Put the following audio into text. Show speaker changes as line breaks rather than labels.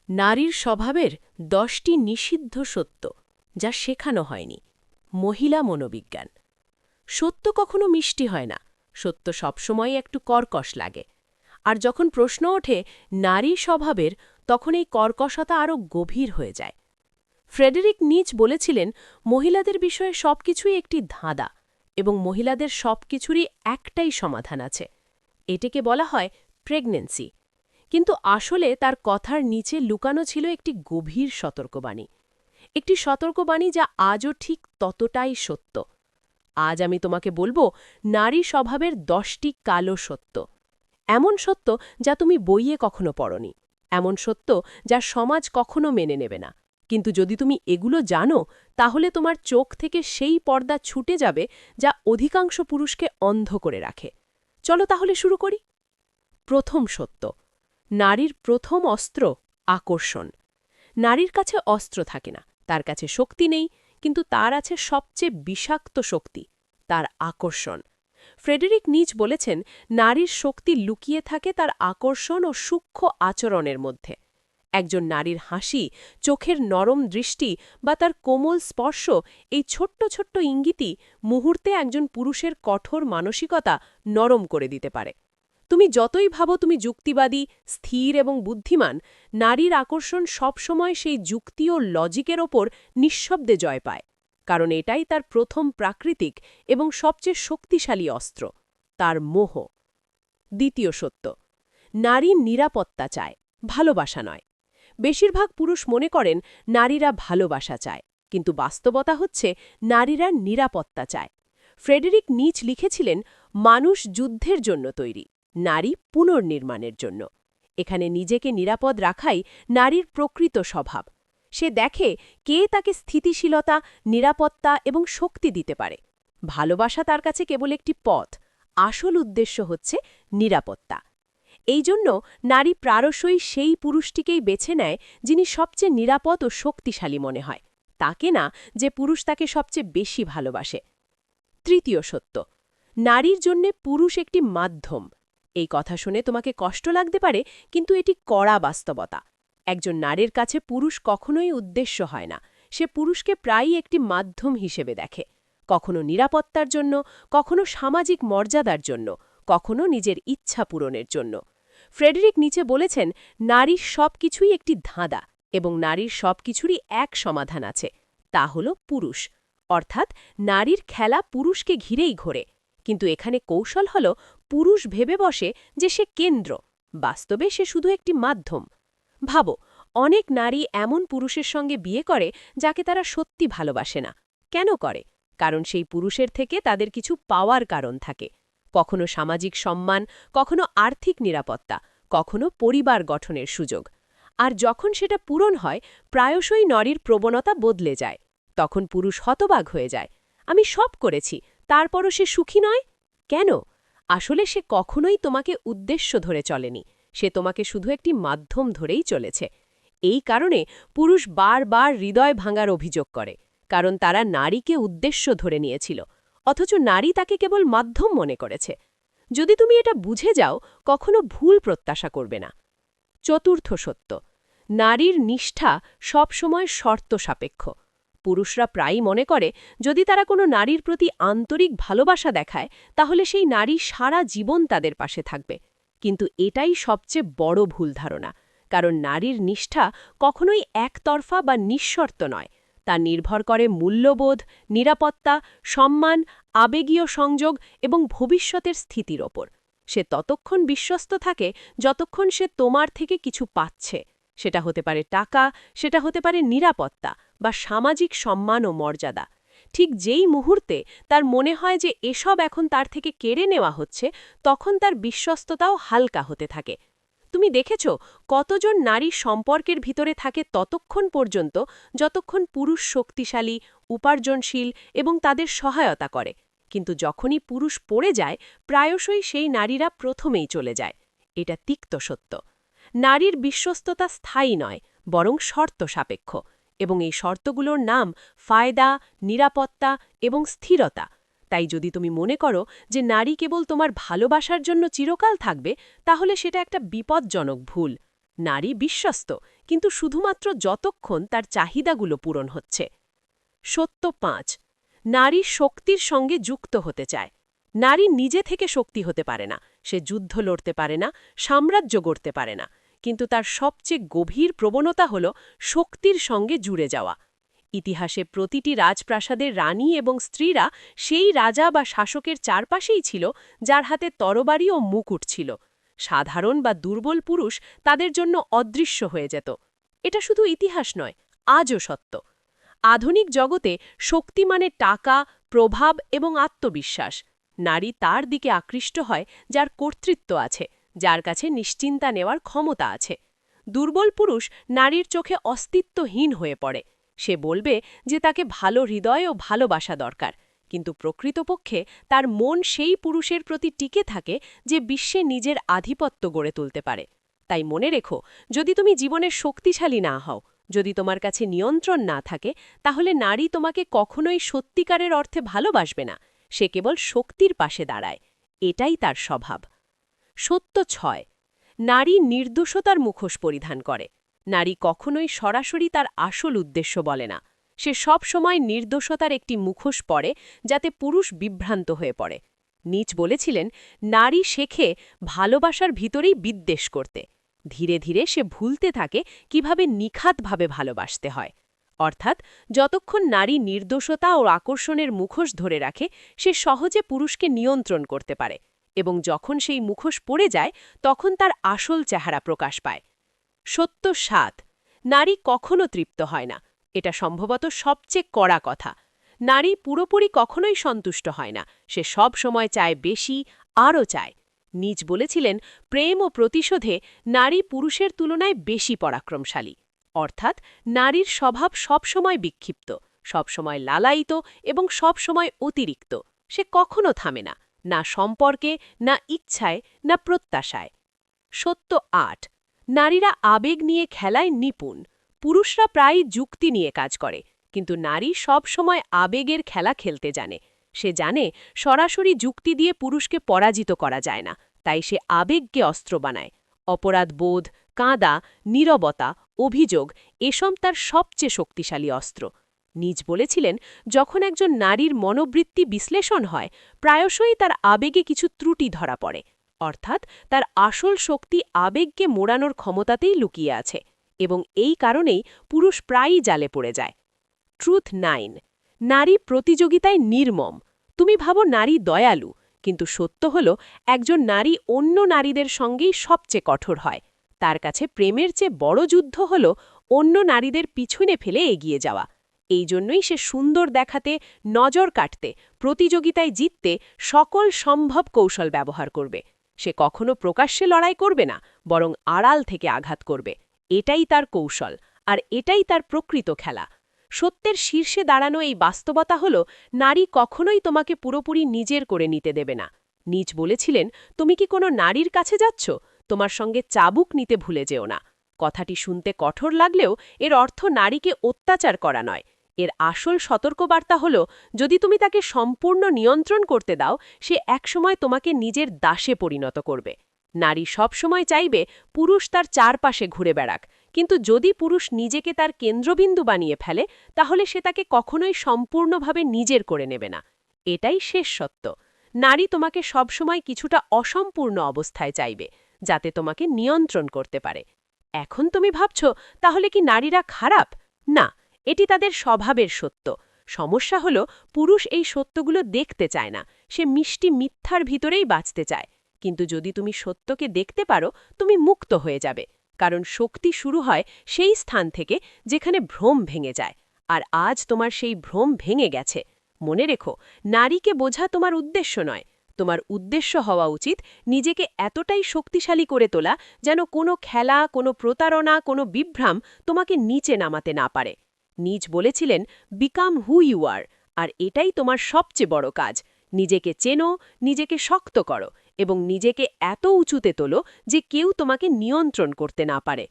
নারীর স্বভাবের 10টি নিষিদ্ধ সত্য যা শেখানো হয়নি। মহিলা মনোবিজ্ঞান। সত্য কখনো মিষ্টি হয় না, সত্য সবসময় একটু কর্কশ লাগে। আর যখন প্রশ্ন ওঠে নারী স্বভাবের, তখন এই কর্কশতা আরও গভীর হয়ে যায়। ফ্রেডেরিক নিচ বলেছিলেন, মহিলাদের বিষয়ে সবকিছুই একটি ধাঁধা, এবং মহিলাদের সবকিছুরই একটাই সমাধান আছে। এটাকে বলা হয় প্রেগন্যান্সি। কিন্তু আসলে তার কথার নিচে লুকানো ছিল একটি গভীর সতর্কবাণী, একটি সতর্কবাণী যা আজও ঠিক ততটাই সত্য। আজ আমি তোমাকে বলবো নারী স্বভাবের 10টি কালো সত্য, এমন সত্য যা তুমি বইয়ে কখনো পড়নি, এমন সত্য যা সমাজ কখনো মেনে নেবে না। কিন্তু যদি তুমি এগুলো জানো, তাহলে তোমার চোখ থেকে সেই পর্দা ছুটে যাবে যা অধিকাংশ পুরুষকে অন্ধ করে রাখে। চলো তাহলে শুরু করি। প্রথম সত্য, নারীর প্রথম অস্ত্র আকর্ষণ। নারীর কাছে অস্ত্র থাকে না, তার কাছে শক্তি নেই, কিন্তু তার আছে সবচেয়ে বিষাক্ত শক্তি, তার আকর্ষণ। ফ্রেডেরিক নিচ বলেছেন, নারীর শক্তি লুকিয়ে থাকে তার আকর্ষণ ও সূক্ষ্ম আচরণের মধ্যে। একজন নারীর হাসি, চোখের নরম দৃষ্টি বা তার কোমল স্পর্শ, এই ছোট্ট ছোট্ট ইঙ্গিতই মুহূর্তে একজন পুরুষের কঠোর মানসিকতা নরম করে দিতে পারে। তুমি যতই ভাবো তুমি যুক্তিবাদী, স্থির এবং বুদ্ধিমান, নারীর আকর্ষণ সবসময় সেই যুক্তি ও লজিকের ওপর নিঃশব্দে জয় পায়, কারণ এটাই তার প্রথম প্রাকৃতিক এবং সবচেয়ে শক্তিশালী অস্ত্র, তার মোহ। দ্বিতীয় সত্য, নারী নিরাপত্তা চায়, ভালোবাসা নয়। বেশিরভাগ পুরুষ মনে করেন নারীরা ভালোবাসা চায়, কিন্তু বাস্তবতা হচ্ছে নারীরা নিরাপত্তা চায়। ফ্রেডেরিক নিচ লিখেছিলেন, মানুষ যুদ্ধের জন্য তৈরি, নারী পুনর্নির্মাণের জন্য। এখানে নিজেকে নিরাপদ রাখাই নারীর প্রকৃত স্বভাব। সে দেখে কে তাকে স্থিতিশীলতা, নিরাপত্তা এবং শক্তি দিতে পারে। ভালোবাসা তার কাছে কেবল একটি পথ, আসল উদ্দেশ্য হচ্ছে নিরাপত্তা। এই জন্য নারী প্রায়শই সেই পুরুষটিকেই বেছে নেয় যিনি সবচেয়ে নিরাপদ ও শক্তিশালী মনে হয়, তাকে না যে পুরুষ তাকে সবচেয়ে বেশি ভালোবাসে। তৃতীয় সত্য, নারীর জন্যে পুরুষ একটি মাধ্যম। এই কথা শুনে তোমাকে কষ্ট লাগতে পারে, কিন্তু এটি কড়া বাস্তবতা। একজন নারীর কাছে পুরুষ কখনোই উদ্দেশ্য হয় না, সে পুরুষকে প্রায়ই একটি মাধ্যম হিসেবে দেখে। কখনো নিরাপত্তার জন্য, কখনো সামাজিক মর্যাদার জন্য, কখনো নিজের ইচ্ছা পূরণের জন্য। ফ্রেডেরিক নিচে বলেছেন, নারীর সবকিছুই একটি ধাঁধা, এবং নারীর সবকিছুরই এক সমাধান আছে, তা হল পুরুষ। অর্থাৎ নারীর খেলা পুরুষকে ঘিরেই ঘোরে। কিন্তু এখানে কৌশল হল, পুরুষ ভেবে বসে যে সে কেন্দ্র, বাস্তবে সে শুধু একটি মাধ্যম। ভাবো, অনেক নারী এমন পুরুষের সঙ্গে বিয়ে করে যাকে তারা সত্যি ভালোবাসে না। কেন করে? কারণ সেই পুরুষের থেকে তাদের কিছু পাওয়ার কারণ থাকে। কখনো সামাজিক সম্মান, কখনো আর্থিক নিরাপত্তা, কখনো পরিবার গঠনের সুযোগ। আর যখন সেটা পূরণ হয়, প্রায়শই নারীর প্রবণতা বদলে যায়। তখন পুরুষ হতবাক হয়ে যায়, আমি সব করেছি, তারপরও সে সুখী নয়। কেন? আসলে সে কখনোই তোমাকে উদ্দেশ্য ধরে চলেনি, সে তোমাকে শুধু একটি মাধ্যম ধরেই চলেছে। এই কারণে পুরুষ বারবার হৃদয় ভাঙার অভিযোগ করে, কারণ তারা নারীকে উদ্দেশ্য ধরে নিয়েছিল, অথচ নারী তাকে কেবল মাধ্যম মনে করেছে। যদি তুমি এটা বুঝে যাও, কখনো ভুল প্রত্যাশা করবে না। চতুর্থ সত্য, নারীর নিষ্ঠা সবসময় শর্ত সাপেক্ষ। পুরুষরা প্রায়ই মনে করে, যদি তারা কোনো নারীর প্রতি আন্তরিক ভালোবাসা দেখায়, তাহলে সেই নারী সারা জীবন তাদের পাশে থাকবে। কিন্তু এটাই সবচেয়ে বড় ভুল ধারণা, কারণ নারীর নিষ্ঠা কখনোই একতরফা বা নিঃশর্ত নয়। তা নির্ভর করে মূল্যবোধ, নিরাপত্তা, সম্মান, আবেগীয় সংযোগ এবং ভবিষ্যতের স্থিতির ওপর। সে ততক্ষণ বিশ্বস্ত থাকে যতক্ষণ সে তোমার থেকে কিছু পাচ্ছে। সেটা হতে পারে টাকা, সেটা হতে পারে নিরাপত্তা বা সামাজিক সম্মান ও মর্যাদা। ঠিক যেই মুহূর্তে তার মনে হয় যে এসব এখন তার থেকে কেড়ে নেওয়া হচ্ছে, তখন তার বিশ্বস্ততাও হালকা হতে থাকে। তুমি দেখেছ, কতজন নারী সম্পর্কের ভিতরে থাকে ততক্ষণ পর্যন্ত যতক্ষণ পুরুষ শক্তিশালী, উপার্জনশীল এবং তাদের সহায়তা করে। কিন্তু যখনই পুরুষ পড়ে যায়, প্রায়শই সেই নারীরা প্রথমেই চলে যায়। এটা তিক্ত সত্য। নারীর বিশ্বস্ততা স্থায়ী নয়, বরং শর্ত সাপেক্ষ, এবং এই শর্তগুলোর নাম ফায়দা, নিরাপত্তা এবং স্থিরতা। তাই যদি তুমি মনে করো যে নারী কেবল তোমার ভালোবাসার জন্য চিরকাল থাকবে, তাহলে সেটা একটা বিপজ্জনক ভুল। নারী বিশ্বস্ত, কিন্তু শুধুমাত্র যতক্ষণ তার চাহিদাগুলো পূরণ হচ্ছে। সত্য ৫ নারী শক্তির সঙ্গে যুক্ত হতে চায়। নারী নিজে থেকে শক্তি হতে পারে না, সে যুদ্ধ লড়তে পারে না, সাম্রাজ্য গড়তে পারে না, কিন্তু তার সবচেয়ে গভীর প্রবণতা হল শক্তির সঙ্গে জুড়ে যাওয়া। ইতিহাসে প্রতিটি রাজপ্রাসাদের রানী এবং স্ত্রীরা সেই রাজা বা শাসকের চারপাশেই ছিল যার হাতে তরবারি ও মুকুট ছিল। সাধারণ বা দুর্বল পুরুষ তাদের জন্য অদৃশ্য হয়ে যেত। এটা শুধু ইতিহাস নয়, আজও সত্য। আধুনিক জগতে শক্তি মানে টাকা, প্রভাব এবং আত্মবিশ্বাস। নারী তার দিকে আকৃষ্ট হয় যার কর্তৃত্ব আছে, যার কাছে নিশ্চিন্তা নেওয়ার ক্ষমতা আছে। দুর্বল পুরুষ নারীর চোখে অস্তিত্বহীন হয়ে পড়ে। সে বলবে যে তাকে ভালো হৃদয় ও ভালোবাসা দরকার, কিন্তু প্রকৃতপক্ষে তার মন সেই পুরুষের প্রতি টিকে থাকে যে বিশ্বে নিজের আধিপত্য গড়ে তুলতে পারে। তাই মনে রেখো, যদি তুমি জীবনে শক্তিশালী না হও, যদি তোমার কাছে নিয়ন্ত্রণ না থাকে, তাহলে নারী তোমাকে কখনোই সত্যিকারের অর্থে ভালোবাসবে না। সে কেবল শক্তির পাশে দাঁড়ায়, এটাই তার স্বভাব। সত্য ৬ নারী নির্দোষতার মুখোশ পরিধান করে। নারী কখনোই সরাসরি তার আসল উদ্দেশ্য বলে না। সে সব সময় নির্দোষতার একটি মুখোশ পরে যাতে পুরুষ বিভ্রান্ত হয়ে পড়ে। নীচ বলেছিলেন, নারী শেখে ভালোবাসার ভিতরেই বিদ্বেষ করতে। ধীরে ধীরে সে ভুলতে থাকে কিভাবে নিখাতভাবে ভালোবাসতে হয়। অর্থাৎ যতক্ষণ নারী নির্দোষতা ও আকর্ষণের মুখোশ ধরে রাখে, সে সহজে পুরুষকে নিয়ন্ত্রণ করতে পারে, এবং যখন সেই মুখোশ পড়ে যায় তখন তার আসল চেহারা প্রকাশ পায়। সত্য ৭ নারী কখনো তৃপ্ত হয় না। এটা সম্ভবত সবচেয়ে কড়া কথা। নারী পুরোপুরি কখনোই সন্তুষ্ট হয় না। সে সব সময় চায় বেশি, আরও চায়। নীচ বলেছিলেন, প্রেম ও প্রতিশোধে নারী পুরুষের তুলনায় বেশি পরাক্রমশালী। অর্থাৎ নারীর স্বভাব সবসময় বিক্ষিপ্ত, সবসময় লালায়িত এবং সবসময় অতিরিক্ত। সে কখনো থামে না, না সম্পর্কে, না ইচ্ছায়, না প্রত্যাশায়। সত্য ৮ নারীরা আবেগ নিয়ে খেলায় নিপুণ। পুরুষরা প্রায়ই যুক্তি নিয়ে কাজ করে, কিন্তু নারী সব সময় আবেগের খেলা খেলতে জানে। সে জানে সরাসরি যুক্তি দিয়ে পুরুষকে পরাজিত করা যায় না, তাই সে আবেগকে অস্ত্র বানায়। অপরাধবোধ, কাঁদা, নীরবতা, অভিযোগ এসব তার সবচেয়ে শক্তিশালী অস্ত্র। নীচ বলেছিলেন, যখন একজন নারীর মনোবৃত্তি বিশ্লেষণ হয়, প্রায়শই তার আবেগে কিছু ত্রুটি ধরা পড়ে। অর্থাৎ তার আসল শক্তি আবেগকে মোড়ানোর ক্ষমতাতেই লুকিয়ে আছে, এবং এই কারণেই পুরুষ প্রায়ই জালে পড়ে যায়। ট্রুথ ৯ নারী প্রতিযোগিতায় নির্মম। তুমি ভাবো নারী দয়ালু, কিন্তু সত্য হল একজন নারী অন্য নারীদের সঙ্গেই সবচেয়ে কঠোর হয়। তার কাছে প্রেমের চেয়ে বড় যুদ্ধ হল অন্য নারীদের পিছনে ফেলে এগিয়ে যাওয়া। এই জন্যই সে সুন্দর দেখাতে, নজর কাটতে, প্রতিযোগিতায় জিততে সকল সম্ভব কৌশল ব্যবহার করবে। সে কখনো প্রকাশ্যে লড়াই করবে না, বরং আড়াল থেকে আঘাত করবে। এটাই তার কৌশল, আর এটাই তার প্রকৃত খেলা। সত্যের শীর্ষে দাঁড়ানো এই বাস্তবতা হল, নারী কখনোই তোমাকে পুরোপুরি নিজের করে নিতে দেবে না। নীচ বলেছিলেন, তুমি কি কোনো নারীর কাছে যাচ্ছ? তোমার সঙ্গে চাবুক নিতে ভুলে যেও না। কথাটি শুনতে কঠোর লাগলেও এর অর্থ নারীকে অত্যাচার করা নয়। এর আসল সতর্কবার্তা হল, যদি তুমি তাকে সম্পূর্ণ নিয়ন্ত্রণ করতে দাও, সে একসময় তোমাকে নিজের দাসে পরিণত করবে। নারী সবসময় চাইবে পুরুষ তার চারপাশে ঘুরে বেড়াক, কিন্তু যদি পুরুষ নিজেকে তার কেন্দ্রবিন্দু বানিয়ে ফেলে, তাহলে সে তাকে কখনোই সম্পূর্ণভাবে নিজের করে নেবে না। এটাই শেষ সত্য। নারী তোমাকে সবসময় কিছুটা অসম্পূর্ণ অবস্থায় চাইবে, যাতে তোমাকে নিয়ন্ত্রণ করতে পারে। এখন তুমি ভাবছ, তাহলে কি নারীরা খারাপ? না, এটি তাদের স্বভাবের সত্য। সমস্যা হল, পুরুষ এই সত্যগুলো দেখতে চায় না। সে মিষ্টি মিথ্যার ভিতরেই বাঁচতে চায়। কিন্তু যদি তুমি সত্যকে দেখতে পারো, তুমি মুক্ত হয়ে যাবে। কারণ শক্তি শুরু হয় সেই স্থান থেকে যেখানে ভ্রম ভেঙে যায়। আর আজ তোমার সেই ভ্রম ভেঙে গেছে। মনে রেখো, নারীকে বোঝা তোমার উদ্দেশ্য নয়। তোমার উদ্দেশ্য হওয়া উচিত নিজেকে এতটাই শক্তিশালী করে তোলা যেন কোনো খেলা, কোনো প্রতারণা, কোনো বিভ্রাম তোমাকে নিচে নামাতে না পারে। নীচ বলেছিলেন, বিকাম হু ইউ আর, আর এটাই তোমার সবচেয়ে বড় কাজ। নিজেকে চেনো, নিজেকে শক্ত করো, এবং নিজেকে এত উঁচুতে তোলো যে কেউ তোমাকে নিয়ন্ত্রণ করতে না পারে।